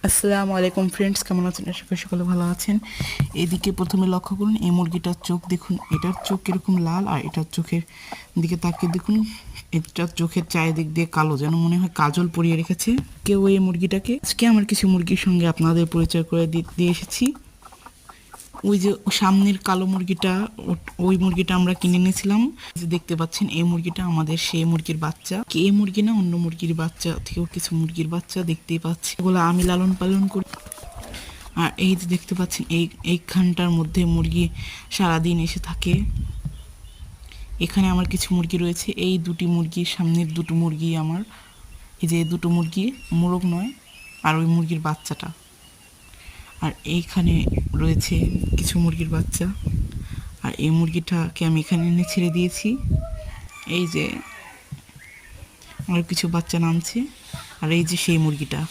আসসালামু আলাইকুম ফ্রেন্ডস, কেমন আছেন? আশা করি সকলে ভালো আছেন। এদিকে প্রথমে লক্ষ্য করুন, এই মুরগিটার চোখ দেখুন, এটার চোখ কিরকম লাল, আর এটার চোখের দিকে তাকিয়ে দেখুন, এটার চোখের চারিদিক দিয়ে কালো, যেন মনে হয় কাজল পরিয়ে রেখেছে কেউ এই মুরগিটাকে। আজকে আমার কিছু মুরগির সঙ্গে আপনাদের পরিচয় করে দিয়ে এসেছি। ওই যে সামনের কালো মুরগিটা, ওই মুরগিটা আমরা কিনে নিয়েছিলাম। যে দেখতে পাচ্ছেন, এই মুরগিটা আমাদের সেই মুরগির বাচ্চা। কি এই মুরগি না, অন্য মুরগির বাচ্চা থেকেও কিছু মুরগির বাচ্চা দেখতেই পাচ্ছি, ওগুলো আমি লালন পালন করি। আর এই যে দেখতে পাচ্ছেন, এইখানটার মধ্যে মুরগি সারাদিন এসে থাকে। এখানে আমার কিছু মুরগি রয়েছে, এই দুটি মুরগির সামনের দুটো মুরগি আমার। এই যে দুটো মুরগি, মোরগ নয়, আর ওই মুরগির বাচ্চাটা। আর এইখানে রয়েছে কিছু মুরগির বাচ্চা। আর এই মুরগিটাকে আমি এখানে এনে ছেড়ে দিয়েছি। এই যে আমার কিছু বাচ্চা নামছে, আর এই যে সেই মুরগিটা।